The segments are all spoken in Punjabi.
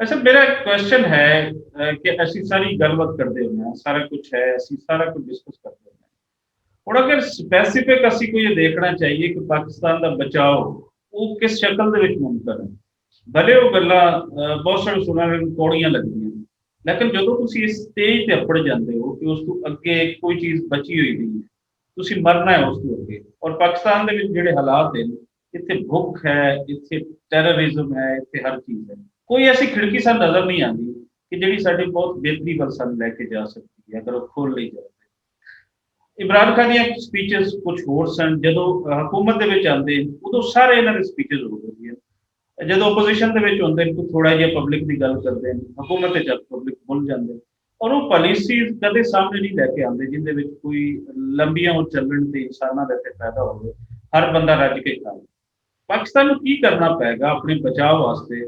ਅੱਛਾ, ਮੇਰਾ ਕੁਐਸਚਨ ਹੈ ਕਿ ਅਸੀਂ ਸਾਰੀ ਗੱਲਬਾਤ ਕਰਦੇ ਹੁੰਦੇ ਹਾਂ, ਸਾਰਾ ਕੁਝ ਹੈ, ਅਸੀਂ ਸਾਰਾ ਕੁਝ ਡਿਸਕਸ ਕਰਦੇ ਹੁੰਦੇ ਹਾਂ। ਹੁਣ ਅਗਰ ਸਪੈਸੀਫਿਕ ਅਸੀਂ ਕੋਈ ਇਹ ਦੇਖਣਾ ਚਾਹੀਏ ਕਿ ਪਾਕਿਸਤਾਨ ਦਾ ਬਚਾਓ ਉਹ ਕਿਸ ਸ਼ਕਲ ਦੇ ਵਿੱਚ ਮੁਮਕਿਨ ਹੈ, ਭਲੇ ਉਹ ਗੱਲਾਂ ਬਹੁਤ ਸਾਰੇ ਸੁਣਨ ਨੂੰ ਕੌੜੀਆਂ ਲੱਗਦੀਆਂ, ਲੇਕਿਨ ਜਦੋਂ ਤੁਸੀਂ ਇਸ ਸਟੇਜ ਤੇ ਅੱਪੜ ਜਾਂਦੇ ਹੋ ਕਿ ਉਸ ਤੋਂ ਅੱਗੇ ਕੋਈ ਚੀਜ਼ ਬਚੀ ਹੋਈ ਨਹੀਂ ਹੈ, ਤੁਸੀਂ ਮਰਨਾ ਹੈ ਉਸ ਤੋਂ ਅੱਗੇ। ਔਰ ਪਾਕਿਸਤਾਨ ਦੇ ਵਿੱਚ ਜਿਹੜੇ ਹਾਲਾਤ ਨੇ, ਇੱਥੇ ਭੁੱਖ ਹੈ, ਇੱਥੇ ਟੈਰਰਿਜ਼ਮ ਹੈ, ਇੱਥੇ ਹਰ ਚੀਜ਼ ਹੈ। ਕੋਈ ਐਸੀ ਖਿੜਕੀ ਸਾਨੂੰ ਨਜ਼ਰ ਨਹੀਂ ਆਉਂਦੀ ਕਿ ਜਿਹੜੀ ਸਾਡੀ ਬਹੁਤ ਬਿਹਤਰੀ ਵੱਲ ਸਾਨੂੰ ਲੈ ਕੇ ਜਾ ਸਕਦੀ ਹੈ, ਅਗਰ ਉਹ ਖੋਲ੍ਹ ਲਈ ਜਾਵੇ। ਇਮਰਾਨ ਖਾਨ ਦੀਆਂ ਸਪੀਚਸ ਕੁਝ ਹੋਰ ਸਨ, ਜਦੋਂ ਹਕੂਮਤ ਦੇ ਵਿੱਚ ਆਉਂਦੇ ਉਦੋਂ ਸਾਰੇ ਇਹਨਾਂ ਦੇ ਸਪੀਚਸ ਹੋ ਜਾਂਦੀਆਂ, ਜਦੋਂ ਆਪੋਜੀਸ਼ਨ ਦੇ ਵਿੱਚ ਹੁੰਦੇ ਨੇ ਥੋੜਾ ਜਿਹਾ ਪਬਲਿਕ ਦੀ ਗੱਲ ਕਰਦੇ ਨੇ, ਹਕੂਮਤ ਤੇ ਜਦ ਪਬਲਿਕ ਭੁੱਲ ਜਾਂਦੇ, ਔਰ ਉਹ ਪਾਲਿਸੀ ਕਦੇ ਸਾਹਮਣੇ ਨਹੀਂ ਲੈ ਕੇ ਆਉਂਦੇ ਜਿਹਦੇ ਵਿੱਚ ਕੋਈ ਲੰਬੀਆਂ ਉਹ ਚੱਲਣ ਤੇ ਇਨਸਾਨਾਂ ਦੇ ਤੇ ਪੈਦਾ ਹੋਵੇ, ਹਰ ਬੰਦਾ ਰੱਜ ਕੇ ਖਾਵੇ। ਪਾਕਿਸਤਾਨ ਨੂੰ ਕੀ ਕਰਨਾ ਪਏਗਾ ਆਪਣੇ ਬਚਾਅ ਵਾਸਤੇ?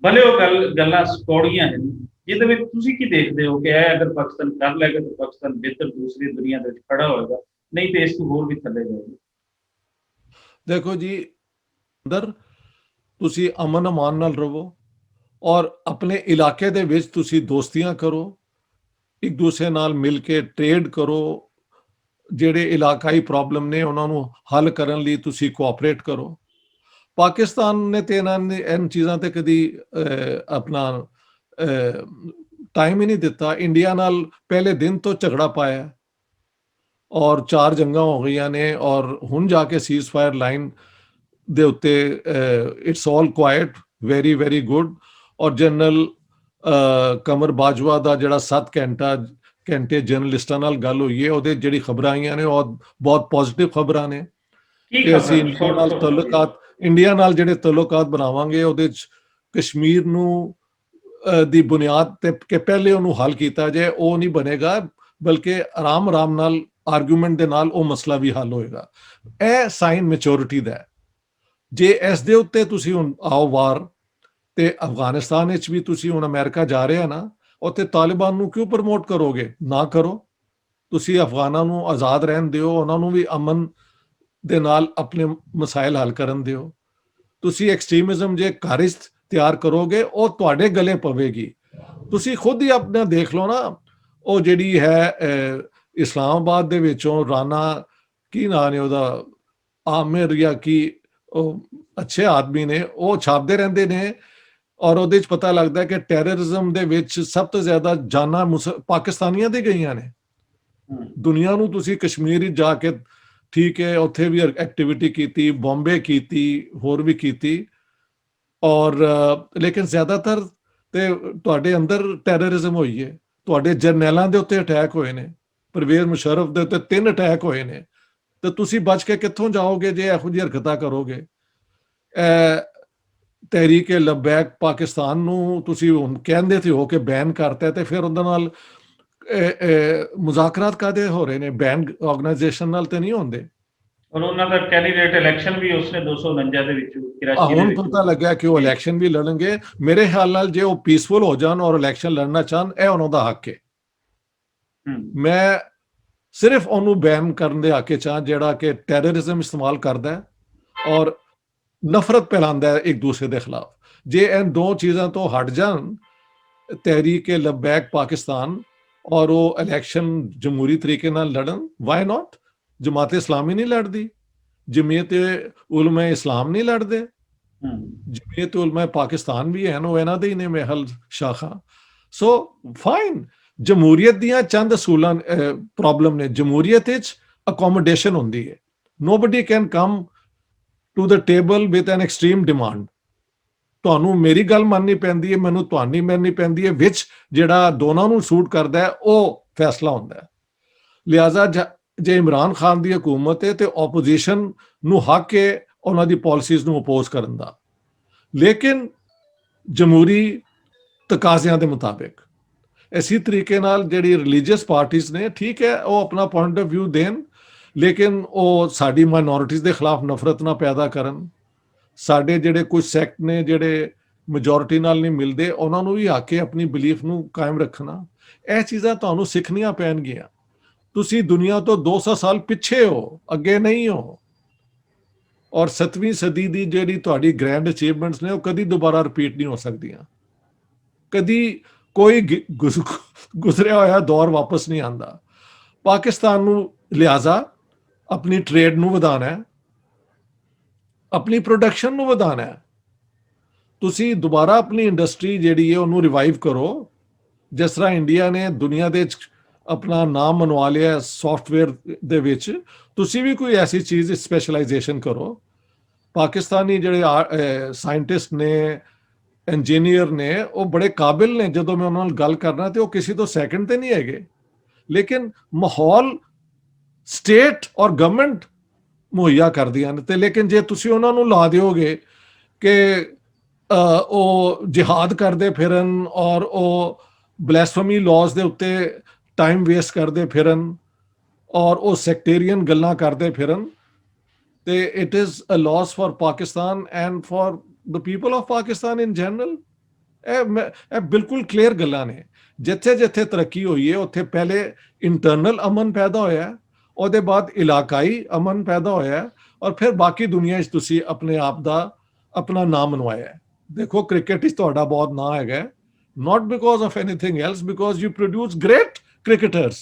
ਭਲੇ ਉਹ ਗੱਲਾਂ ਕੌੜੀਆਂ ਹਨ, ਜਿਹਦੇ ਵਿੱਚ ਤੁਸੀਂ ਕੀ ਦੇਖਦੇ ਹੋ ਕਿ ਇਹ ਅਗਰ ਪਾਕਿਸਤਾਨ ਕਰ ਲਏਗਾ ਤਾਂ ਪਾਕਿਸਤਾਨ ਬਿਹਤਰ ਦੂਸਰੀ ਦੁਨੀਆ ਦੇ ਵਿੱਚ ਖੜਾ ਹੋਏਗਾ, ਨਹੀਂ ਤੇ ਇਸ ਤੋਂ ਹੋਰ ਵੀ ਥੱਲੇ ਜਾਏਗਾ। ਦੇਖੋ ਜੀ, ਅੰਦਰ ਤੁਸੀਂ ਅਮਨ ਅਮਾਨ ਨਾਲ ਰਹੋ ਔਰ ਆਪਣੇ ਇਲਾਕੇ ਦੇ ਵਿੱਚ ਤੁਸੀਂ ਦੋਸਤੀਆਂ ਕਰੋ, ਇੱਕ ਦੂਸਰੇ ਨਾਲ ਮਿਲ ਕੇ ਟ੍ਰੇਡ ਕਰੋ, ਜਿਹੜੇ ਇਲਾਕਾਈ ਪ੍ਰੋਬਲਮ ਨੇ ਉਹਨਾਂ ਨੂੰ ਹੱਲ ਕਰਨ ਲਈ ਤੁਸੀਂ ਕੋਆਪਰੇਟ ਕਰੋ। ਪਾਕਿਸਤਾਨ ਨੇ ਤੇ ਇਹਨਾਂ ਚੀਜ਼ਾਂ ਤੇ ਕਦੀ ਆਪਣਾ ਟਾਈਮ ਹੀ ਨਹੀਂ ਦਿੱਤਾ। ਇੰਡੀਆ ਨਾਲ ਪਹਿਲੇ ਦਿਨ ਤੋਂ ਝਗੜਾ ਪਾਇਆ ਔਰ 4 ਜੰਗਾਂ ਹੋ ਗਈਆਂ ਨੇ, ਔਰ ਹੁਣ ਜਾ ਕੇ ਸੀਜ਼ ਫਾਇਰ ਲਾਈਨ ਦੇ ਉੱਤੇ it's all quite, very very good. ਔਰ ਜਨਰਲ ਕਮਰ ਬਾਜਵਾ ਦਾ ਜਿਹੜਾ 7 ਘੰਟੇ ਜਰਨਲਿਸਟਾਂ ਨਾਲ ਗੱਲ ਹੋਈ ਹੈ, ਉਹਦੇ ਜਿਹੜੀ ਖਬਰਾਂ ਆਈਆਂ ਨੇ ਉਹ ਬਹੁਤ ਪੋਜ਼ਿਟਿਵ ਖਬਰਾਂ ਨੇ ਕੀ ਕਿ ਅਸੀਂ ਖਬਰਾਂ ਇੰਡੀਆ ਨਾਲ ਜਿਹੜੇ ਤਾਲੁਕਾਤ ਬਣਾਵਾਂਗੇ ਉਹਦੇ 'ਚ ਕਸ਼ਮੀਰ ਨੂੰ ਦੀ ਬੁਨਿਆਦ ਤੇ ਕਿ ਪਹਿਲੇ ਉਹਨੂੰ ਹੱਲ ਕੀਤਾ ਜਾਏ, ਉਹ ਨਹੀਂ ਬਣੇਗਾ, ਬਲਕਿ ਆਰਾਮ ਨਾਲ ਆਰਗੂਮੈਂਟ ਦੇ ਨਾਲ ਉਹ ਮਸਲਾ ਵੀ ਹੱਲ ਹੋਏਗਾ। ਇਹ ਸਾਈਨ ਮੈਚੁਰਿਟੀ ਦਾ। ਜੇ ਇਸ ਦੇ ਉੱਤੇ ਤੁਸੀਂ ਹੁਣ ਆਓ ਵਾਰ, ਤੇ ਅਫਗਾਨਿਸਤਾਨ ਵਿੱਚ ਵੀ ਤੁਸੀਂ ਹੁਣ ਅਮਰੀਕਾ ਜਾ ਰਹੇ ਆ ਨਾ, ਉੱਥੇ ਤਾਲਿਬਾਨ ਨੂੰ ਕਿਉਂ ਪ੍ਰਮੋਟ ਕਰੋਗੇ? ਨਾ ਕਰੋ। ਤੁਸੀਂ ਅਫਗਾਨਾਂ ਨੂੰ ਆਜ਼ਾਦ ਰਹਿਣ ਦਿਓ, ਉਹਨਾਂ ਨੂੰ ਵੀ ਅਮਨ ਦੇ ਨਾਲ ਆਪਣੇ ਮਸਾਇਲ ਹੱਲ ਕਰਨ ਦਿਓ। ਤੁਸੀਂ ਐਕਸਟ੍ਰੀਮਿਜ਼ਮ ਜੇ ਘਰ 'ਚ ਤਿਆਰ ਕਰੋਗੇ ਉਹ ਤੁਹਾਡੇ ਗਲੇ ਪਵੇਗੀ। ਤੁਸੀਂ ਖੁਦ ਹੀ ਆਪਣਾ ਦੇਖ ਲਓ ਨਾ, ਉਹ ਜਿਹੜੀ ਹੈ ਇਸਲਾਮਾਬਾਦ ਦੇ ਵਿੱਚੋਂ ਰਾਣਾ ਕੀ ਨਾਂ ਨੇ ਉਹਦਾ, ਆਮਿਰ ਜਾਂ ਕੀ, ਉਹ ਅੱਛੇ ਆਦਮੀ ਨੇ, ਉਹ ਛਾਪਦੇ ਰਹਿੰਦੇ ਨੇ ਔਰ ਉਹਦੇ 'ਚ ਪਤਾ ਲੱਗਦਾ ਕਿ ਟੈਰਰਿਜ਼ਮ ਦੇ ਵਿੱਚ ਸਭ ਤੋਂ ਜ਼ਿਆਦਾ ਜਾਨਾਂ ਪਾਕਿਸਤਾਨੀਆਂ ਦੀ ਗਈਆਂ ਨੇ। ਦੁਨੀਆ ਨੂੰ ਤੁਸੀਂ ਕਸ਼ਮੀਰ ਵਿੱਚ ਜਾ ਕੇ ਠੀਕ ਹੈ, ਉੱਥੇ ਵੀ ਐਕਟੀਵਿਟੀ ਕੀਤੀ, ਬੰਬੇ ਕੀਤੀ, ਹੋਰ ਵੀ ਕੀਤੀ, ਔਰ ਲੇਕਿਨ ਜ਼ਿਆਦਾਤਰ ਤੇ ਤੁਹਾਡੇ ਅੰਦਰ ਟੈਰਰਿਜ਼ਮ ਹੋਈ ਹੈ। ਤੁਹਾਡੇ ਜਰਨੈਲਾਂ ਦੇ ਉੱਤੇ ਅਟੈਕ ਹੋਏ ਨੇ, ਪਰਵੇਜ਼ ਮੁਸ਼ਰਫ ਦੇ ਉੱਤੇ 3 ਅਟੈਕ ਹੋਏ ਨੇ, ਤੇ ਤੁਸੀਂ ਬਚ ਕੇ ਕਿੱਥੋਂ ਜਾਓਗੇ ਜੇ ਇਹੋ ਜਿਹੀ ਹਰਕਤਾਂ ਕਰੋਗੇ? ਤਹਿਰੀਕ ਲਬੈਕ ਪਾਕਿਸਤਾਨ ਨੂੰ ਤੁਸੀਂ ਹੁਣ ਕਹਿੰਦੇ ਤੇ ਹੋ ਕਿ ਬੈਨ ਕਰਤਾ, ਤੇ ਫਿਰ ਉਹਦੇ ਨਾਲ ਮੁਜ਼ਾਕਰਾਤ ਕਾਹਦੇ ਹੋ ਰਹੇ ਨੇ? ਬੈਨ ਆਰਗੇਨਾਈਜੇਸ਼ਨ ਨਾਲ ਤੇ ਨਹੀਂ ਹੁੰਦੇ। ਔਰ ਉਹਨਾਂ ਦਾ ਕੈਂਡੀਡੇਟ ਇਲੈਕਸ਼ਨ ਵੀ ਉਸਨੇ 249 ਦੇ ਵਿੱਚ ਕਰਾਚੀ ਦੇ ਹੁਣ ਵਿੱਚ ਪਤਾ ਲੱਗਿਆ ਕਿ ਉਹ ਇਲੈਕਸ਼ਨ ਵੀ ਲੜਨਗੇ। ਮੇਰੇ ਖਿਆਲ ਨਾਲ ਜੇ ਉਹ ਪੀਸਫੁਲ ਹੋ ਜਾਣ ਔਰ ਇਲੈਕਸ਼ਨ ਲੜਨਾ ਚਾਹਣ, ਇਹ ਉਹਨਾਂ ਦਾ ਹੱਕ ਹੈ। ਮੈਂ ਸਿਰਫ ਉਹਨੂੰ ਬੈਨ ਕਰਨ ਦੇ ਹੱਕ 'ਚ ਹਾਂ ਜਿਹੜਾ ਕਿ ਟੈਰਰਿਜ਼ਮ ਇਸਤੇਮਾਲ ਕਰਦਾ ਹੈ ਔਰ ਨਫ਼ਰਤ ਫੈਲਾਉਂਦਾ ਹੈ ਇੱਕ ਦੂਸਰੇ ਦੇ ਖਿਲਾਫ। ਜੇ ਇਹ 2 ਚੀਜ਼ਾਂ ਤੋਂ ਹਟ ਜਾਣ, ਤਹਿਰੀਕ ਲਬੈਕ ਪਾਕਿਸਤਾਨ, ਔਰ ਉਹ ਇਲੈਕਸ਼ਨ ਜਮਹੂਰੀ ਤਰੀਕੇ ਨਾਲ ਲੜਨ, ਵਾਈ ਨਾਟ? ਜਮਾਤ ਇਸਲਾਮੀ ਨਹੀਂ ਲੜਦੀ, ਜਮੀਅਤ ਉਲਮਾ ਇਸਲਾਮ ਨਹੀਂ ਲੜਦੇ, ਜਮੀਅਤ ਉਲਮਾ ਪਾਕਿਸਤਾਨ ਵੀ ਹੈ, ਉਹ ਇਹਨਾਂ ਦੇ ਹੀ ਨੇ ਮਹਿਲ ਸ਼ਾਖਾ। ਸੋ ਫਾਈਨ, ਜਮਹੂਰੀਅਤ ਦੀਆਂ ਚੰਦ ਅਸੂਲਾਂ ਪ੍ਰੋਬਲਮ ਨੇ। ਜਮਹੂਰੀਅਤ ਵਿੱਚ ਅਕੋਮੋਡੇਸ਼ਨ ਹੁੰਦੀ ਹੈ। Nobody can come to the table with an extreme demand. ਤੁਹਾਨੂੰ ਮੇਰੀ ਗੱਲ ਮੰਨਣੀ ਪੈਂਦੀ ਹੈ, ਮੈਨੂੰ ਤੁਹਾਡੀ ਮੰਨਣੀ ਪੈਂਦੀ ਹੈ, ਵਿੱਚ ਜਿਹੜਾ ਦੋਨਾਂ ਨੂੰ ਸੂਟ ਕਰਦਾ ਹੈ ਉਹ ਫੈਸਲਾ ਹੁੰਦਾ ਹੈ। ਲਿਹਾਜ਼ਾ ਜੇ ਇਮਰਾਨ ਖਾਨ ਦੀ ਹਕੂਮਤ ਹੈ ਤੇ ਆਪੋਜੀਸ਼ਨ ਨੂੰ ਹੱਕ ਹੈ ਉਹਨਾਂ ਦੀ ਪਾਲਿਸੀਜ਼ ਨੂੰ ਅਪੋਜ਼ ਕਰਨ ਦਾ, ਲੇਕਿਨ ਜਮਹੂਰੀ ਤਕਾਜ਼ਿਆਂ ਦੇ ਮੁਤਾਬਿਕ। ਇਸੇ ਤਰੀਕੇ ਨਾਲ ਜਿਹੜੀ ਰਿਲੀਜੀਅਸ ਪਾਰਟੀਆਂ ਨੇ, ਠੀਕ ਹੈ, ਉਹ ਆਪਣਾ ਪੁਆਇੰਟ ਆਫ ਵਿਊ ਦੇਣ, ਲੇਕਿਨ ਉਹ ਸਾਡੀ ਮਾਈਨੋਰਿਟੀਜ਼ ਦੇ ਖਿਲਾਫ ਨਫ਼ਰਤ ਨਾ ਪੈਦਾ ਕਰਨ। ਸਾਡੇ ਜਿਹੜੇ ਕੁਝ ਸੈਕਟ ਨੇ ਜਿਹੜੇ ਮੈਜੋਰਿਟੀ ਨਾਲ ਨਹੀਂ ਮਿਲਦੇ, ਉਹਨਾਂ ਨੂੰ ਵੀ ਹੱਕ ਹੈ ਆਪਣੀ ਬਿਲੀਫ ਨੂੰ ਕਾਇਮ ਰੱਖਣਾ। ਇਹ ਚੀਜ਼ਾਂ ਤੁਹਾਨੂੰ ਸਿੱਖਣੀਆਂ ਪੈਣਗੀਆਂ। ਤੁਸੀਂ ਦੁਨੀਆ ਤੋਂ 200 ਸਾਲ ਪਿੱਛੇ ਹੋ, ਅੱਗੇ ਨਹੀਂ ਹੋ। ਔਰ 7ਵੀਂ ਸਦੀ ਦੀ ਜਿਹੜੀ ਤੁਹਾਡੀ ਗ੍ਰੈਂਡ ਅਚੀਵਮੈਂਟਸ ਨੇ ਉਹ ਕਦੀ ਦੁਬਾਰਾ ਰਿਪੀਟ ਨਹੀਂ ਹੋ ਸਕਦੀਆਂ। ਕਦੀ ਕੋਈ ਗੁਜ਼ਰਿਆ ਹੋਇਆ ਦੌਰ ਵਾਪਸ ਨਹੀਂ ਆਉਂਦਾ। ਪਾਕਿਸਤਾਨ ਨੂੰ ਲਿਹਾਜ਼ਾ ਆਪਣੀ ਟ੍ਰੇਡ ਨੂੰ ਵਧਾਉਣਾ ਹੈ, ਆਪਣੀ ਪ੍ਰੋਡਕਸ਼ਨ ਨੂੰ ਵਧਾਉਣਾ ਹੈ। ਤੁਸੀਂ ਦੁਬਾਰਾ ਆਪਣੀ ਇੰਡਸਟਰੀ ਜਿਹੜੀ ਹੈ ਉਹਨੂੰ ਰਿਵਾਈਵ ਕਰੋ। ਜਿਸ ਤਰ੍ਹਾਂ ਇੰਡੀਆ ਨੇ ਦੁਨੀਆ ਦੇ ਵਿੱਚ ਆਪਣਾ ਨਾਮ ਮਨਵਾ ਲਿਆ ਸੌਫਟਵੇਅਰ ਦੇ ਵਿੱਚ, ਤੁਸੀਂ ਵੀ ਕੋਈ ਐਸੀ ਚੀਜ਼ ਸਪੈਸ਼ਲਾਈਜੇਸ਼ਨ ਕਰੋ। ਪਾਕਿਸਤਾਨੀ ਜਿਹੜੇ ਸਾਇੰਟਿਸਟ ਨੇ, ਇੰਜੀਨੀਅਰ ਨੇ, ਉਹ ਬੜੇ ਕਾਬਿਲ ਨੇ। ਜਦੋਂ ਮੈਂ ਉਹਨਾਂ ਨਾਲ ਗੱਲ ਕਰਨਾ ਤੇ ਉਹ ਕਿਸੇ ਤੋਂ ਸੈਕਿੰਡ ਤੇ ਨਹੀਂ ਹੈਗੇ, ਲੇਕਿਨ ਮਾਹੌਲ ਸਟੇਟ ਔਰ ਗਵਰਨਮੈਂਟ ਮੁਹੱਈਆ ਕਰਦੀਆਂ ਨੇ। ਤੇ ਲੇਕਿਨ ਜੇ ਤੁਸੀਂ ਉਹਨਾਂ ਨੂੰ ਲਾ ਦਿਓਗੇ ਕਿ ਉਹ ਜਿਹਾਦ ਕਰਦੇ ਫਿਰਨ ਔਰ ਉਹ ਬਲੈਸਫੇਮੀ ਲਾਜ਼ ਦੇ ਉੱਤੇ ਟਾਈਮ ਵੇਸਟ ਕਰਦੇ ਫਿਰਨ ਔਰ ਉਹ ਸੈਕਟੇਰੀਅਨ ਗੱਲਾਂ ਕਰਦੇ ਫਿਰਨ, ਤੇ it is a loss for Pakistan and for the people of Pakistan in general. ਇਹ ਬਿਲਕੁਲ ਕਲੀਅਰ ਗੱਲਾਂ ਨੇ। ਜਿੱਥੇ ਜਿੱਥੇ ਤਰੱਕੀ ਹੋਈ ਹੈ ਉੱਥੇ ਪਹਿਲੇ ਇੰਟਰਨਲ ਅਮਨ ਪੈਦਾ ਹੋਇਆ, ਉਹਦੇ ਬਾਅਦ ਇਲਾਕਾਈ ਅਮਨ ਪੈਦਾ ਹੋਇਆ, ਔਰ ਫਿਰ ਬਾਕੀ ਦੁਨੀਆ 'ਚ ਤੁਸੀਂ ਆਪਣੇ ਆਪ ਦਾ ਆਪਣਾ ਨਾਮ ਬਣਵਾਇਆ। ਦੇਖੋ ਕ੍ਰਿਕਟ 'ਚ ਤੁਹਾਡਾ ਬਹੁਤ ਨਾਂ ਹੈਗਾ, not because of anything else, because you produce great cricketers.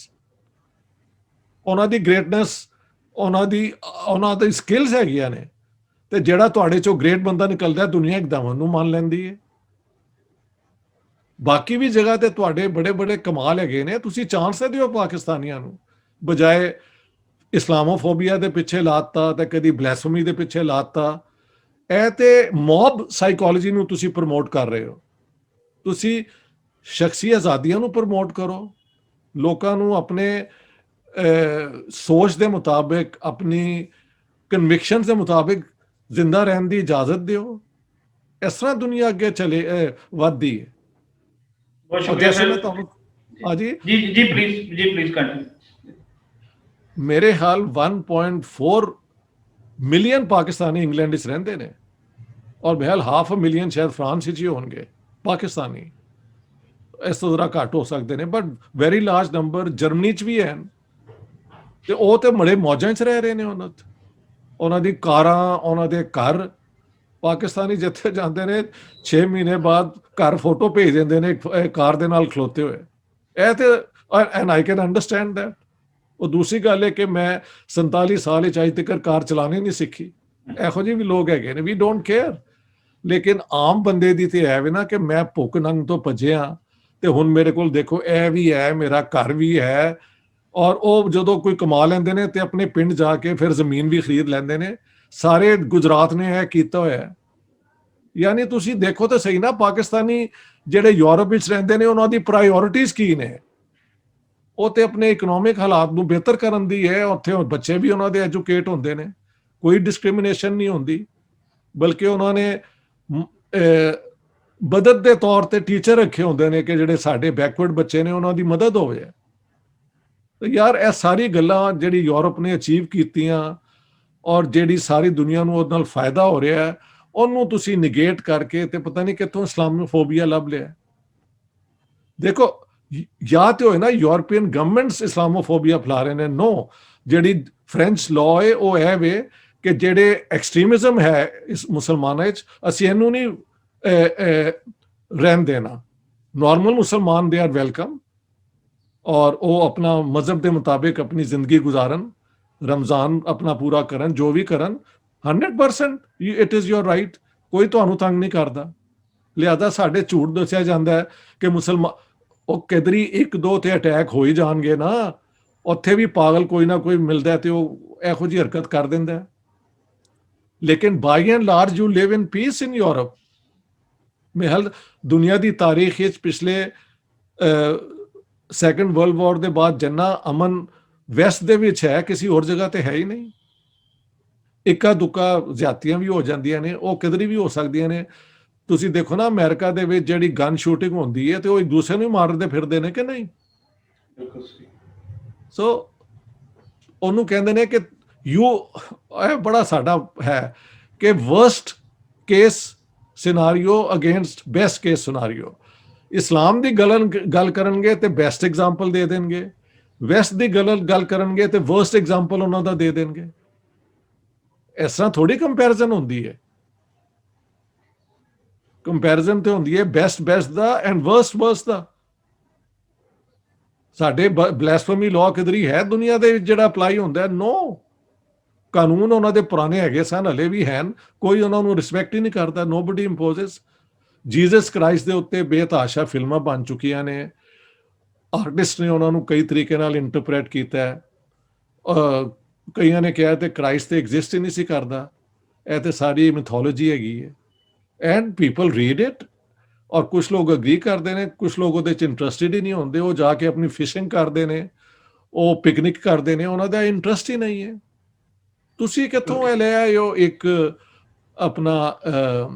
ਉਹਨਾਂ ਦੀ ਗ੍ਰੇਟਨੈਸ, ਉਹਨਾਂ ਦੀ ਸਕਿੱਲਸ ਹੈਗੀਆਂ ਨੇ, ਤੇ ਜਿਹੜਾ ਤੁਹਾਡੇ ਚੋਂ ਗ੍ਰੇਟ ਬੰਦਾ ਨਿਕਲਦਾ ਦੁਨੀਆ ਇੱਕਦਮ ਉਹਨੂੰ ਮੰਨ ਲੈਂਦੀ ਹੈ। ਬਾਕੀ ਵੀ ਜਗ੍ਹਾ ਤੇ ਤੁਹਾਡੇ ਬੜੇ ਬੜੇ ਕਮਾਲ ਹੈਗੇ ਨੇ, ਤੁਸੀਂ ਚਾਂਸ ਦੇ ਦਿਓ ਪਾਕਿਸਤਾਨੀਆਂ ਨੂੰ, ਬਜਾਏ ਇਸਲਾਮੋਫੋਬੀਆ ਦੇ ਪਿੱਛੇ ਲਾਤਾ ਤੇ ਕਦੀ ਬਲੈਸਫੇਮੀ ਦੇ ਪਿੱਛੇ ਲਾਤਾ। ਇਹ ਤੇ ਮੌਬ ਸਾਈਕੋਲੋਜੀ ਨੂੰ ਤੁਸੀਂ ਪ੍ਰਮੋਟ ਕਰ ਰਹੇ ਹੋ। ਤੁਸੀਂ ਸ਼ਖਸੀ ਆਜ਼ਾਦੀਆਂ ਨੂੰ ਪ੍ਰਮੋਟ ਕਰੋ, ਲੋਕਾਂ ਨੂੰ ਆਪਣੇ ਸੋਚ ਦੇ ਮੁਤਾਬਿਕ, ਆਪਣੀ ਕਨਵਿਕਸ਼ਨ ਦੇ ਮੁਤਾਬਿਕ ਜ਼ਿੰਦਾ ਰਹਿਣ ਦੀ ਇਜਾਜ਼ਤ ਦਿਓ। ਇਸ ਤਰ੍ਹਾਂ ਦੁਨੀਆ ਅੱਗੇ ਵੱਧਦੀ ਹੈ। ਬਹੁਤ ਸ਼ੁਕਰੀਆ ਸਰ। ਹਾਂਜੀ ਜੀ ਪਲੀਜ਼ ਕੰਟੀਨਿਊ। ਮੇਰੇ ਹਾਲ 1.4 ਮਿਲੀਅਨ ਪਾਕਿਸਤਾਨੀ ਇੰਗਲੈਂਡ ਵਿੱਚ ਰਹਿੰਦੇ ਨੇ, ਔਰ ਮੇਰੇ ਹਾਲ 500,000 ਮਿਲੀਅਨ ਸ਼ਾਇਦ ਫਰਾਂਸ ਵਿੱਚ ਹੀ ਹੋਣਗੇ ਪਾਕਿਸਤਾਨੀ। ਇਸ ਤੋਂ ਜ਼ਰਾ ਘੱਟ ਹੋ ਸਕਦੇ ਨੇ, but very large number Germany 'ਚ ਵੀ ਹੈ। ਤੇ ਉਹ ਤੇ ਬੜੇ ਮੌਜਾਂ 'ਚ ਰਹਿ ਰਹੇ ਨੇ। ਉਹਨਾਂ ਦੀ ਕਾਰਾਂ, ਉਹਨਾਂ ਦੇ ਘਰ। ਪਾਕਿਸਤਾਨੀ ਜਿੱਥੇ ਜਾਂਦੇ ਨੇ 6 ਮਹੀਨੇ ਬਾਅਦ ਘਰ ਫੋਟੋ ਭੇਜ ਦਿੰਦੇ ਨੇ ਕਾਰ ਦੇ ਨਾਲ ਖਲੋਤੇ ਹੋਏ। ਇਹ ਤੇ and I can understand that. ਉਹ ਦੂਸਰੀ ਗੱਲ ਹੈ ਕਿ ਮੈਂ 47 ਸਾਲ ਵਿੱਚ ਅਜੇ ਤੱਕ ਕਾਰ ਚਲਾਉਣੀ ਨਹੀਂ ਸਿੱਖੀ। ਇਹੋ ਜਿਹੇ ਵੀ ਲੋਕ ਹੈਗੇ ਨੇ, ਵੀ ਡੋਂਟ ਕੇਅਰ। ਲੇਕਿਨ ਆਮ ਬੰਦੇ ਦੀ ਤੇ ਹੈ ਵੀ ਨਾ ਕਿ ਮੈਂ ਭੁੱਖ ਨੰਗ ਤੋਂ ਭੱਜਿਆ ਤੇ ਹੁਣ ਮੇਰੇ ਕੋਲ ਦੇਖੋ ਇਹ ਵੀ ਹੈ, ਮੇਰਾ ਘਰ ਵੀ ਹੈ। ਔਰ ਉਹ ਜਦੋਂ ਕੋਈ ਕਮਾ ਲੈਂਦੇ ਨੇ ਤੇ ਆਪਣੇ ਪਿੰਡ ਜਾ ਕੇ ਫਿਰ ਜ਼ਮੀਨ ਵੀ ਖਰੀਦ ਲੈਂਦੇ ਨੇ। ਸਾਰੇ ਗੁਜਰਾਤ ਨੇ ਇਹ ਕੀਤਾ ਹੋਇਆ। ਯਾਨੀ ਤੁਸੀਂ ਦੇਖੋ ਤਾਂ ਸਹੀ ਨਾ, ਪਾਕਿਸਤਾਨੀ ਜਿਹੜੇ ਯੂਰਪ ਵਿੱਚ ਰਹਿੰਦੇ ਨੇ ਉਹਨਾਂ ਦੀ ਪ੍ਰਾਇੋਰਿਟੀਜ਼ ਕੀ ਨੇ। ਉਹ ਤੇ ਆਪਣੇ ਇਕਨੋਮਿਕ ਹਾਲਾਤ ਨੂੰ ਬਿਹਤਰ ਕਰਨ ਦੀ ਹੈ। ਉੱਥੇ ਬੱਚੇ ਵੀ ਉਹਨਾਂ ਦੇ ਐਜੂਕੇਟ ਹੁੰਦੇ ਨੇ, ਕੋਈ ਡਿਸਕ੍ਰਿਮੀਨੇਸ਼ਨ ਨਹੀਂ ਹੁੰਦੀ, ਬਲਕਿ ਉਹਨਾਂ ਨੇ ਮਦਦ ਦੇ ਤੌਰ ਤੇ ਟੀਚਰ ਰੱਖੇ ਹੁੰਦੇ ਨੇ ਕਿ ਜਿਹੜੇ ਸਾਡੇ ਬੈਕਵਰਡ ਬੱਚੇ ਨੇ ਉਹਨਾਂ ਦੀ ਮਦਦ ਹੋਵੇ। ਤੇ ਯਾਰ ਇਹ ਸਾਰੀ ਗੱਲਾਂ ਜਿਹੜੀ ਯੂਰਪ ਨੇ ਅਚੀਵ ਕੀਤੀਆਂ ਔਰ ਜਿਹੜੀ ਸਾਰੀ ਦੁਨੀਆ ਨੂੰ ਉਹਦੇ ਨਾਲ ਫਾਇਦਾ ਹੋ ਰਿਹਾ, ਉਹਨੂੰ ਤੁਸੀਂ ਨਿਗੇਟ ਕਰਕੇ ਤੇ ਪਤਾ ਨਹੀਂ ਕਿੱਥੋਂ ਇਸਲਾਮੋਫੋਬੀਆ ਲੱਭ ਲਿਆ। ਦੇਖੋ ਜਾਂ ਤੇ ਹੋਏ ਨਾ ਯੂਰਪੀਅਨ ਗਵਰਨਮੈਂਟਸ ਇਸਲਾਮੋਫੋਬੀਆ ਫੈਲਾ ਰਹੇ ਨੇ। ਨੋ, ਜਿਹੜੀ ਫ੍ਰੈਂਚ ਲਾਅ ਹੈ ਉਹ ਹੈ ਵੇ ਕਿ ਜਿਹੜੇ ਐਕਸਟ੍ਰੀਮਿਜ਼ਮ ਹੈ ਇਸ ਮੁਸਲਮਾਨਾਂ ਵਿੱਚ, ਅਸੀਂ ਇਹਨੂੰ ਨਹੀਂ ਰਹਿਣ ਦੇਣਾ। ਨॉर्मल मुसलमान दे आर वेलकम, और वो अपना मजहब के मुताबिक अपनी जिंदगी गुजारन, रमजान अपना पूरा करन, जो भी करन 100% इट इज़ योर राइट। कोई ਤੁਹਾਨੂੰ ਤੰਗ ਨਹੀਂ ਕਰਦਾ। ਲਿਆਦਾ ਸਾਡੇ ਝੂਠ ਦੱਸਿਆ ਜਾਂਦਾ ਹੈ ਕਿ ਮੁਸਲਮਾਨ ਉਹ ਕਿਧਰੀ ਇੱਕ ਦੋ ਤੇ ਅਟੈਕ ਹੋ ਹੀ ਜਾਣਗੇ ਨਾ, ਉੱਥੇ ਵੀ ਪਾਗਲ ਕੋਈ ਨਾ ਕੋਈ ਮਿਲਦਾ ਤੇ ਉਹ ਇਹੋ ਜਿਹੀ ਹਰਕਤ ਕਰ ਦਿੰਦਾ। ਲੇਕਿਨ by and large you live in peace in Europe. ਮੇਹਲ ਦੁਨੀਆ ਦੀ ਤਾਰੀਖ ਵਿੱਚ ਪਿਛਲੇ ਸੈਕੰਡ ਵਰਲਡ ਵਾਰ ਦੇ ਬਾਅਦ ਜਿੰਨਾ ਅਮਨ ਵੈਸਟ ਦੇ ਵਿੱਚ ਹੈ ਕਿਸੇ ਹੋਰ ਜਗ੍ਹਾ ਤੇ ਹੈ ਹੀ ਨਹੀਂ। ਇੱਕਾ ਦੁੱਕਾ ਜ਼ਿਆਦਤੀਆਂ ਵੀ ਹੋ ਜਾਂਦੀਆਂ ਨੇ, ਉਹ ਕਿਧਰੀ ਵੀ ਹੋ ਸਕਦੀਆਂ ਨੇ। ਤੁਸੀਂ ਦੇਖੋ ਨਾ ਅਮਰੀਕਾ ਦੇ ਵਿੱਚ ਜਿਹੜੀ ਗਨ ਸ਼ੂਟਿੰਗ ਹੁੰਦੀ ਹੈ ਤੇ ਉਹ ਇੱਕ ਦੂਸਰੇ ਨੂੰ ਮਾਰਦੇ ਫਿਰਦੇ ਨੇ ਕਿ ਨਹੀਂ। ਸੋ ਉਹਨੂੰ ਕਹਿੰਦੇ ਨੇ ਕਿ ਇਹ ਬੜਾ ਸਾਡਾ ਹੈ ਕਿ worst case scenario against best case scenario. ਇਸਲਾਮ ਦੀ ਗੱਲ ਕਰਨਗੇ ਤੇ ਬੈਸਟ ਐਗਜ਼ਾਮਪਲ ਦੇ ਦੇਣਗੇ, ਵੈਸਟ ਦੀ ਗੱਲ ਕਰਨਗੇ ਤੇ ਵਰਸਟ ਐਗਜ਼ਾਮਪਲ ਉਹਨਾਂ ਦਾ ਦੇ ਦੇਣਗੇ। ਇਸ ਤਰ੍ਹਾਂ ਥੋੜੀ ਕੰਪੈਰੀਜ਼ਨ ਹੁੰਦੀ ਹੈ। ਕੰਪੈਰੀਜ਼ਨ ਤੇ ਹੁੰਦੀ ਹੈ ਬੈਸਟ ਦਾ ਐਂਡ ਵਰਸਟ ਦਾ। ਸਾਡੇ ਬਲੈਸਫੇਮੀ ਲਾਅ ਕਿਧਰ ਹੀ ਹੈ ਦੁਨੀਆ ਦੇ ਵਿੱਚ ਜਿਹੜਾ ਅਪਲਾਈ ਹੁੰਦਾ? ਨੋ। ਕਾਨੂੰਨ ਉਹਨਾਂ ਦੇ ਪੁਰਾਣੇ ਹੈਗੇ ਸਨ, ਹਲੇ ਵੀ ਹਨ, ਕੋਈ ਉਹਨਾਂ ਨੂੰ ਰਿਸਪੈਕਟ ਹੀ ਨਹੀਂ ਕਰਦਾ। ਨੋਬਡੀ ਇੰਪੋਜ਼ਸ। ਜੀਸਸ ਕ੍ਰਾਈਸਟ ਦੇ ਉੱਤੇ ਬੇਤਹਾਸ਼ਾ ਫਿਲਮਾਂ ਬਣ ਚੁੱਕੀਆਂ ਨੇ, ਆਰਟਿਸਟ ਨੇ ਉਹਨਾਂ ਨੂੰ ਕਈ ਤਰੀਕੇ ਨਾਲ ਇੰਟਰਪ੍ਰੇਟ ਕੀਤਾ ਹੈ। ਕਈਆਂ ਨੇ ਕਿਹਾ ਤੇ ਕ੍ਰਾਈਸਟ ਤੇ ਐਗਜ਼ਿਸਟ ਹੀ ਨਹੀਂ ਸੀ ਕਰਦਾ, ਇਹ ਤੇ ਸਾਰੀ ਮਿਥੋਲੋਜੀ ਹੈਗੀ ਹੈ। ਐਂਡ ਪੀਪਲ ਰੀਡ ਇਟ, ਔਰ ਕੁਝ ਲੋਕ ਅਗਰੀ ਕਰਦੇ ਨੇ, ਕੁਝ ਲੋਕ ਉਹਦੇ 'ਚ ਇੰਟਰਸਟਿਡ ਹੀ ਨਹੀਂ ਹੁੰਦੇ। ਉਹ ਜਾ ਕੇ ਆਪਣੀ ਫਿਸ਼ਿੰਗ ਕਰਦੇ ਨੇ, ਉਹ ਪਿਕਨਿਕ ਕਰਦੇ ਨੇ, ਉਹਨਾਂ ਦਾ ਇੰਟਰਸਟ ਹੀ ਨਹੀਂ ਹੈ। ਤੁਸੀਂ ਕਿੱਥੋਂ ਇਹ ਲੈ ਆਏ ਹੋ ਇੱਕ ਆਪਣਾ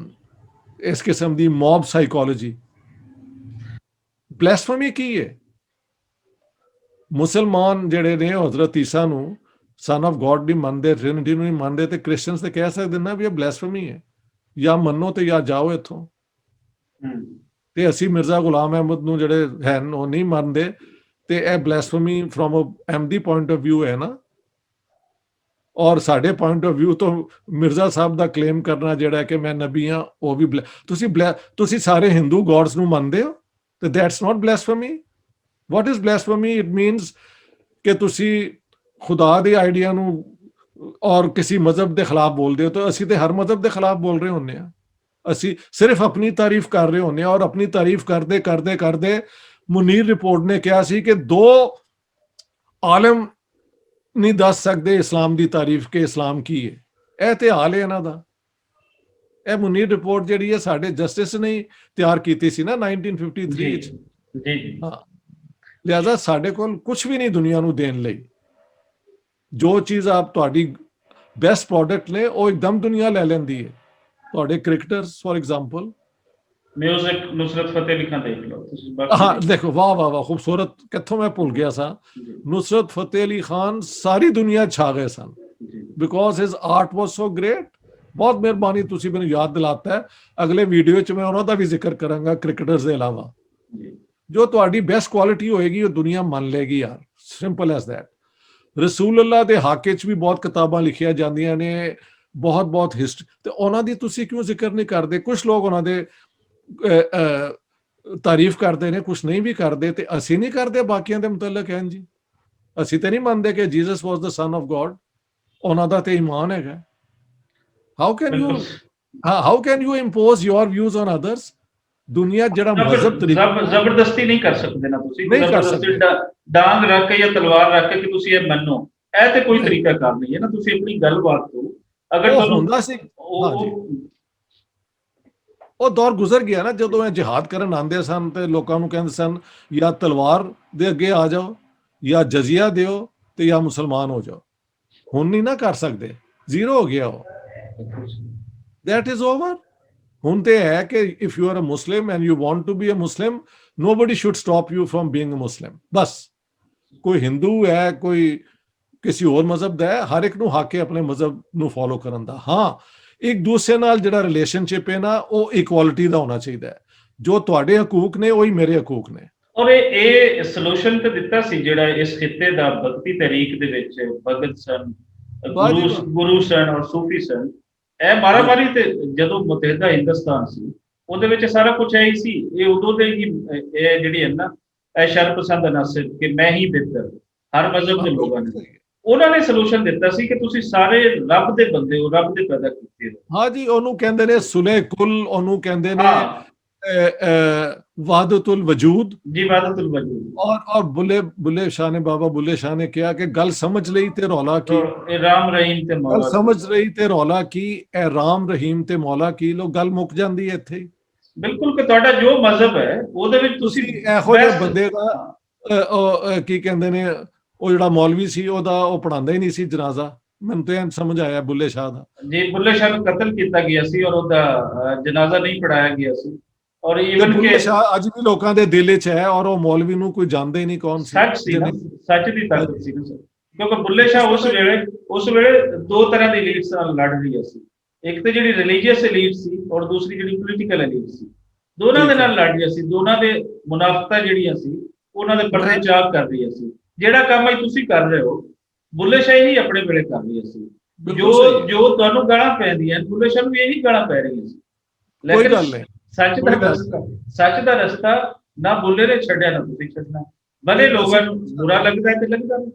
ਇਸ ਕਿਸਮ ਦੀ ਮੌਬ ਸਾਈਕੋਲੋਜੀ? ਬਲੈਸਫੇਮੀ ਕੀ ਹੈ? ਮੁਸਲਮਾਨ ਜਿਹੜੇ ਨੇ ਹਜ਼ਰਤ ਈਸਾ ਨੂੰ ਸਨ ਆਫ ਗੋਡ ਨਹੀਂ ਮੰਨਦੇ, ਟ੍ਰਿਨਿਟੀ ਨੂੰ ਨਹੀਂ ਮੰਨਦੇ, ਤੇ ਕ੍ਰਿਸਚੀਅਨਸ ਤੇ ਕਹਿ ਸਕਦੇ ਨਾ ਵੀ ਇਹ ਬਲੈਸਫੇਮੀ ਹੈ, ਜਾਂ ਮੰਨੋ ਤੇ ਜਾਂ ਜਾਓ ਇੱਥੋਂ। ਤੇ ਅਸੀਂ ਮਿਰਜ਼ਾ ਗੁਲਾਮ ਅਹਿਮਦ ਨੂੰ ਜਿਹੜੇ ਹਨ ਉਹ ਨਹੀਂ ਮੰਨਦੇ, ਤੇ ਇਹ blasphemy from Ahmadi point of view ਹੈ ਨਾ। ਔਰ ਸਾਡੇ ਪੁਆਇੰਟ ਆਫ ਵਿਊ ਤੋਂ ਮਿਰਜ਼ਾ ਸਾਹਿਬ ਦਾ ਕਲੇਮ ਕਰਨਾ ਜਿਹੜਾ ਕਿ ਮੈਂ ਨਬੀ ਹਾਂ, ਉਹ ਵੀ ਤੁਸੀਂ ਸਾਰੇ ਹਿੰਦੂ ਗੋਡਸ ਨੂੰ ਮੰਨਦੇ ਹੋ, ਤੇ that's not blasphemy. What is blasphemy? It means ਕਿ ਤੁਸੀਂ ਖੁਦਾ ਦੇ ਆਈਡੀਆ ਨੂੰ ਔਰ ਕਿਸੇ ਮਜ਼ਹਬ ਦੇ ਖਿਲਾਫ ਬੋਲਦੇ ਹੋ। ਤਾਂ ਅਸੀਂ ਤੇ ਹਰ ਮਜ਼ਹਬ ਦੇ ਖਿਲਾਫ ਬੋਲ ਰਹੇ ਹੁੰਦੇ ਹਾਂ। ਅਸੀਂ ਸਿਰਫ ਆਪਣੀ ਤਾਰੀਫ ਕਰ ਰਹੇ ਹੁੰਦੇ ਹਾਂ, ਔਰ ਆਪਣੀ ਤਾਰੀਫ ਕਰਦੇ ਮੁਨੀਰ ਰਿਪੋਰਟ ਨੇ ਕਿਹਾ ਸੀ ਕਿ 2 ਆਲਮ ਨਹੀਂ ਦੱਸ ਸਕਦੇ ਇਸਲਾਮ ਦੀ ਤਾਰੀਫ ਕਿ ਇਸਲਾਮ ਕੀ ਹੈ। ਇਹ ਤੇ ਹਾਲ ਹੈ ਇਹਨਾਂ ਦਾ। ਇਹ ਮੁਨੀਰ ਰਿਪੋਰਟ ਜਿਹੜੀ ਹੈ ਸਾਡੇ ਜਸਟਿਸ ਨੇ ਤਿਆਰ ਕੀਤੀ ਸੀ ਨਾ 1953 ਵਿੱਚ। ਜੀ। ਹਾਂ, ਲਿਹਾਜ਼ਾ ਸਾਡੇ ਕੋਲ ਕੁਝ ਵੀ ਨਹੀਂ ਦੁਨੀਆ ਨੂੰ ਦੇਣ ਲਈ। ਜੋ ਚੀਜ਼ ਆਪ ਤੁਹਾਡੀ ਬੈਸਟ ਪ੍ਰੋਡਕਟ ਨੇ ਉਹ ਇੱਕਦਮ ਦੁਨੀਆ ਲੈ ਲੈਂਦੀ ਹੈ। ਤੁਹਾਡੇ cricketers for example, music Nusrat Fateh Ali Khan ਦੇਖ ਲਓ ਤੁਸੀਂ। ਹਾਂ ਦੇਖੋ, ਵਾਹ ਖੂਬਸੂਰਤ, ਕਿੱਥੋਂ ਮੈਂ ਭੁੱਲ ਗਿਆ ਸਾਂ। ਨੁਸਰਤ ਫਤਿਹ ਅਲੀ ਖਾਨ ਸਾਰੀ ਦੁਨੀਆ ਛਾ ਗਏ ਸਨ because his art was so great. ਬਹੁਤ ਮਿਹਰਬਾਨੀ, ਤੁਸੀਂ ਮੈਨੂੰ ਯਾਦ ਦਿਲਾਤਾ ਹੈ। ਅਗਲੇ ਵੀਡੀਓ 'ਚ ਮੈਂ ਉਹਨਾਂ ਦਾ ਵੀ ਜ਼ਿਕਰ ਕਰਾਂਗਾ ਕ੍ਰਿਕਟਰਸ ਦੇ ਇਲਾਵਾ। ਜੋ ਤੁਹਾਡੀ ਬੈਸਟ ਕੁਆਲਿਟੀ ਹੋਏਗੀ ਉਹ ਦੁਨੀਆ ਮੰਨ ਲੇਗੀ ਯਾਰ, ਸਿੰਪਲ ਐਜ਼ ਦੈਟ। ਰਸੂਲ ਅੱਲਾਹ ਦੇ ਹੱਕ 'ਚ ਵੀ ਬਹੁਤ ਕਿਤਾਬਾਂ ਲਿਖੀਆਂ ਜਾਂਦੀਆਂ ਨੇ, ਬਹੁਤ ਹਿਸਟਰੀ, ਤੇ ਉਹਨਾਂ ਦੀ ਤੁਸੀਂ ਕਿਉਂ ਜ਼ਿਕਰ ਨਹੀਂ ਕਰਦੇ? ਕੁਝ ਲੋਕ ਉਹਨਾਂ ਦੇ ਤਾਰੀਫ ਕਰਦੇ ਨੇ, ਕੁਝ ਨਹੀਂ ਵੀ ਕਰਦੇ, ਤੇ ਅਸੀਂ ਨਹੀਂ ਕਰਦੇ ਬਾਕੀਆਂ ਦੇ ਮੁਤਲਕ। ਹੈ ਜੀ, ਅਸੀਂ ਤੇ ਨਹੀਂ ਮੰਨਦੇ ਕਿ Jesus was the son of God. ਉਹਨਾਂ ਦਾ ਤੇ ਈਮਾਨ ਹੈਗਾ। How can you impose your views on others? ਦੁਨੀਆ ਜਿਹੜਾ ਮਜ਼ਹਬ ਜ਼ਬਰਦਸਤੀ ਨਹੀਂ ਕਰ ਸਕਦੇ ਨਾ ਤੁਸੀਂ। ਨਹੀਂ ਕਰ ਸਕਦੇ। ਡਾਂਗ ਰੱਖ ਕੇ ਜਾਂ ਤਲਵਾਰ ਰੱਖ ਕੇ ਕਿ ਤੁਸੀਂ ਇਹ ਮੰਨੋ, ਇਹ ਤੇ ਕੋਈ ਤਰੀਕਾ ਕਰ ਨਹੀਂ ਹੈ ਨਾ। ਤੁਸੀਂ ਆਪਣੀ ਗੱਲਬਾਤ ਤੋਂ ਅਗਰ ਤੁਹਾਨੂੰ ਹੁੰਦਾ ਸੀ, ਉਹ ਦੌਰ ਗੁਜ਼ਰ ਗਿਆ ਨਾ ਜਦੋਂ ਇਹ ਜਿਹਾਦ ਕਰਨ ਆਉਂਦੇ ਸਨ ਤੇ ਲੋਕਾਂ ਨੂੰ ਕਹਿੰਦੇ ਸਨ ਜਾਂ ਤਲਵਾਰ ਦੇ ਅੱਗੇ ਆ ਜਾਓ, ਜਾਂ ਜਜ਼ੀਆ ਦਿਓ, ਤੇ ਜਾਂ ਮੁਸਲਮਾਨ ਹੋ ਜਾਓ। ਹੁਣ ਨਹੀਂ ਨਾ ਕਰ ਸਕਦੇ, ਜ਼ੀਰੋ ਹੋ ਗਿਆ ਉਹ। That is over. ਹੁਣ ਤੇ ਹੈ ਕਿ if you are a Muslim and you want to be a Muslim, nobody should stop you from being a Muslim. ਬਸ, ਕੋਈ ਹਿੰਦੂ ਹੈ, ਕੋਈ ਕਿਸੇ ਹੋਰ ਮਜ਼ਹਬ ਦਾ ਹੈ, ਹਰ ਇੱਕ ਨੂੰ ਹੱਕ ਹੈ ਆਪਣੇ ਮਜ਼ਹਬ ਨੂੰ ਫੋਲੋ ਕਰਨ ਦਾ। ਹਾਂ, ਇੱਕ ਦੂਸਰੇ ਨਾਲ ਜਿਹੜਾ ਰਿਲੇਸ਼ਨਸ਼ਿਪ ਹੈ ਨਾ, ਉਹ ਇਕੁਆਲਿਟੀ ਦਾ ਹੋਣਾ ਚਾਹੀਦਾ ਹੈ। ਜੋ ਤੁਹਾਡੇ ਹਕੂਕ ਨੇ ਉਹੀ ਮੇਰੇ ਹਕੂਕ ਨੇ। ਔਰ ਇਹ ਸੋਲੂਸ਼ਨ ਤੇ ਦਿੱਤਾ ਸੀ ਜਿਹੜਾ ਇਸ ਖਿੱਤੇ ਦਾ ਭਗਤੀ ਤਹਿਰੀਕ ਦੇ ਵਿੱਚ ਭਗਤ ਸਨ, ਗੁਰੂ ਸਨ ਔਰ ਸੂਫੀ ਸਨ। ਇਹ ਮਾਰਾਮਾਰੀ ਤੇ ਜਦੋਂ ਮੁਤਹਿਦਾ ਹਿੰਦੁਸਤਾਨ ਸੀ ਉਹਦੇ ਵਿੱਚ ਸਾਰਾ ਕੁਝ ਇਹੀ ਸੀ। ਇਹ ਉਦੋਂ ਦੇ ਹੀ ਇਹ ਜਿਹੜੀ ਹੈ ਨਾ ਇਹ ਸ਼ਰਪਸੰਦ ਅਨਾਸਰ ਕਿ ਮੈਂ ਹੀ ਬਿਹਤਰ, ਹਰ ਮਜ਼ਹਬ ਦੇ ਲੋਕਾਂ ਨੇ ਉਹਨਾਂ ਨੇ ਸੋਲੂਸ਼ਨ ਦਿੱਤਾ ਸੀ ਕਿ ਤੁਸੀਂ ਸਾਰੇ ਰੱਬ ਦੇ ਬੰਦੇ ਹੋ, ਰੱਬ ਦੇ ਪੈਦਾ ਕੀਤੇ ਹੋ। ਹਾਂ ਜੀ, ਉਹਨੂੰ ਕਹਿੰਦੇ ਨੇ ਸੁਲੇ ਕੁਲ, ਉਹਨੂੰ ਕਹਿੰਦੇ ਨੇ ਵਾਹਦਤੁਲ ਵਜੂਦ ਜੀ, ਵਾਹਦਤੁਲ ਵਜੂਦ। ਔਰ ਬੁੱਲੇ ਸ਼ਾਹ ਨੇ, ਬਾਬਾ ਬੁੱਲੇ ਸ਼ਾਹ ਨੇ ਕਿਹਾ ਕਿ ਗੱਲ ਸਮਝ ਲਈ ਤੇ ਰੌਲਾ ਕੀ, ਇਹ ਰਾਮ ਰਹੀਮ ਤੇ ਮੌਲਾ, ਗੱਲ ਸਮਝ ਰਹੀ ਤੇ ਰੌਲਾ ਕੀ, ਇਹ ਰਾਮ ਰਹੀਮ ਤੇ ਮੌਲਾ ਕੀ। ਲੋ ਗੱਲ ਮੁੱਕ ਜਾਂਦੀ ਹੈ ਇੱਥੇ ਹੀ। ਬਿਲਕੁਲ, ਕਿ ਤੁਹਾਡਾ ਜੋ ਮਜ਼ਹਬ ਹੈ ਉਹਦੇ ਵਿੱਚ ਤੁਸੀਂ ਇਹੋ ਜਿਹੇ ਬੰਦੇ ਦਾ ਕੀ ਕਹਿੰਦੇ ਨੇ, ਉਹ ਜਿਹੜਾ ਮੌਲਵੀ ਸੀ ਉਹਦਾ ਉਹ ਪੜਾਉਂਦਾ ਹੀ ਨਹੀਂ ਸੀ ਜਨਾਜ਼ਾ। ਮੈਨੂੰ ਤੇ ਸਮਝ ਆਇਆ ਬੁੱਲੇ ਸ਼ਾਹ ਦਾ। ਜੀ, ਬੁੱਲੇ ਸ਼ਾਹ ਨੂੰ ਕਤਲ ਕੀਤਾ ਗਿਆ ਸੀ ਔਰ ਉਹਦਾ ਜਨਾਜ਼ਾ ਨਹੀਂ ਪੜਾਇਆ ਗਿਆ ਸੀ। ਔਰ ਈਵਨ ਬੁੱਲੇ ਸ਼ਾਹ ਅੱਜ ਵੀ ਲੋਕਾਂ ਦੇ ਦਿਲ 'ਚ ਹੈ, ਔਰ ਉਹ ਮੌਲਵੀ ਨੂੰ ਕੋਈ ਜਾਣਦਾ ਹੀ ਨਹੀਂ ਕੌਣ ਸੀ। ਸੱਚ ਸੀ ਨਾ, ਸੱਚ ਦੀ ਤਾਕਤ ਸੀ ਨਾ ਸਰ। ਕਿਉਂਕਿ ਬੁੱਲੇ ਸ਼ਾਹ ਉਸ ਵੇਲੇ 2 ਤਰ੍ਹਾਂ ਦੀ ਐਲੀਟਸ ਨਾਲ ਲੜ ਰਹੀ ਸੀ। ਇੱਕ ਤੇ ਜਿਹੜੀ ਰਿਲੀਜੀਅਸ ਐਲੀਟ ਸੀ ਔਰ ਦੂਸਰੀ ਜਿਹੜੀ ਪੋਲੀਟੀਕਲ ਐਲੀਟ ਸੀ। ਦੋਨਾਂ ਦੇ ਨਾਲ ਲੜ ਰਹੀ ਸੀ। ਦੋਨਾਂ ਦੇ ਮੁਨਾਫਕਤਾਂ ਜਿਹੜੀਆਂ ਸੀ ਉਹਨਾਂ ਦੇ ਪਰਦੇ ਚਾਕ ਕਰ ਰਹੀ ਸੀ। ਜਿਹੜਾ ਕੰਮ ਅੱਜ ਤੁਸੀਂ ਕਰ ਰਹੇ ਹੋ ਬੁੱਲੇ ਸ਼ਾਹ ਹੀ ਆਪਣੇ ਵੇਲੇ ਕਰ ਰਹੀ ਸੀ। ਜੋ ਤੁਹਾਨੂੰ ਗਾਲਾਂ ਪੈਂਦੀਆਂ ਬੁੱਲੇ ਸ਼ਾਹ ਨੂੰ ਇਹੀ ਗਾਲਾਂ ਪੈ ਰਹੀਆਂ ਸੀ। ਕੋਈ ਗੱਲ ਨਹੀਂ, ਸੱਚ ਦਾ ਰਸਤਾ, ਸੱਚ ਦਾ ਰਸਤਾ ਨਾ ਬੁੱਲੇ ਨੇ ਛੱਡਿਆ, ਨਾ ਤੁਸੀਂ ਛੱਡਣਾ, ਭਲੇ ਲੋਕਾਂ ਨੂੰ ਬੁਰਾ ਲੱਗਦਾ ਤੇ ਲੱਗਦਾ ਨਹੀਂ।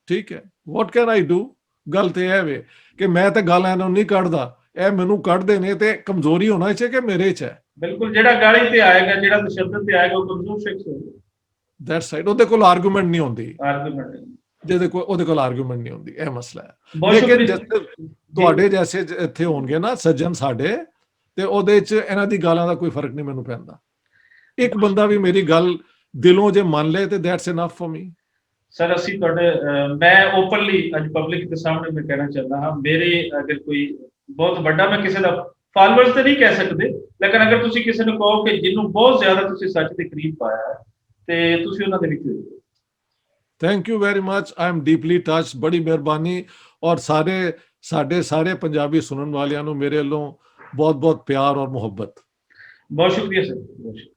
ਠੀਕ ਹੈ, ਵਾਟ ਕੈਨ ਆਈ ਡੂ। ਗੱਲ ਤੇ ਇਹ ਵੇ ਕਿ ਮੈਂ ਤੇ ਗੱਲ ਇਹਨਾਂ ਨੂੰ ਨਹੀਂ ਕੱਢਦਾ, ਇਹ ਮੈਨੂੰ ਕੱਢਦੇ ਨੇ, ਤੇ ਕਮਜ਼ੋਰੀ ਹੋਣਾ ਚਾਹੀਏ ਕਿ ਮੇਰੇ 'ਚ ਹੈ। ਬਿਲਕੁਲ, ਜਿਹੜਾ ਗਾਲੀ ਤੇ ਆਏਗਾ, ਜਿਹੜਾ ਤਸ਼ੱਦਦ ਤੇ ਆਏਗਾ, ਉਹ ਕਮਜ਼ੋਰ ਸ਼ਖਸ ਹੋਏਗਾ। ਦੈਟਸ ਰਾਈਟ, ਉਹਦੇ ਕੋਲ ਆਰਗੂਮੈਂਟ ਨਹੀਂ ਹੁੰਦੀ, ਆਰਗੂਮੈਂਟ ਜਿਹਦੇ ਕੋਲ ਉਹਦੇ ਕੋਲ ਆਰਗੂਮੈਂਟ ਨਹੀਂ ਹੁੰਦੀ, ਇਹ ਮਸਲਾ ਹੈ। ਬਹੁਤ ਲੇਕਿਨ ਸ਼ੁਕਰੀਆ। ਤੁਹਾਡੇ ਜੈਸੇ ਇੱਥੇ ਹੋਣਗੇ ਨਾ ਸੱਜਣ ਸਾਡੇ, ਤੇ ਉਹਦੇ 'ਚ ਇਹਨਾਂ ਦੀ ਗਾਲਾਂ ਦਾ ਕੋਈ ਫਰਕ ਨਹੀਂ ਮੈਨੂੰ ਪੈਂਦਾ। ਇੱਕ ਬੰਦਾ ਵੀ ਮੇਰੀ ਗੱਲ ਦਿਲੋਂ ਜੇ ਮੰਨ ਲਏ ਤੇ that's enough for me. Sir ਅਸੀਂ ਤੁਹਾਡੇ ਮੈਂ ਓਪਨਲੀ ਅੱਜ ਪਬਲਿਕ ਦੇ ਸਾਹਮਣੇ ਮੈਂ ਕਹਿਣਾ ਚਾਹੁੰਦਾ ਹਾਂ, ਮੇਰੇ ਅਗਰ ਕੋਈ ਬਹੁਤ ਵੱਡਾ, ਮੈਂ ਕਿਸੇ ਦਾ ਫਾਲੋਅਰਸ ਤੇ ਨਹੀਂ ਕਹਿ ਸਕਦੇ, ਲੇਕਿਨ ਅਗਰ ਤੁਸੀਂ ਕਿਸੇ ਨੂੰ ਕਹੋ ਕਿ ਜਿਹਨੂੰ ਬਹੁਤ ਜ਼ਿਆਦਾ ਤੁਸੀਂ ਸੱਚ ਦੇ ਕਰੀਬ ਪਾਇਆ ਹੈ, ਤੇ ਤੁਸੀਂ ਉਹਨਾਂ ਦੇ ਵਿੱਚ ਹੋ। Thank you very much, I am deeply touched, ਬੜੀ ਮਿਹਰਬਾਨੀ। ਔਰ ਸਾਡੇ ਸਾਰੇ ਪੰਜਾਬੀ ਸੁਣਨ ਵਾਲਿਆਂ ਨੂੰ ਮੇਰੇ ਵੱਲੋਂ ਬਹੁਤ ਬਹੁਤ ਪਿਆਰ ਔਰ ਮੁਹੱਬਤ। ਬਹੁਤ ਸ਼ੁਕਰੀਆ ਸਰ, ਬਹੁਤ ਸ਼ੁਕਰੀਆ।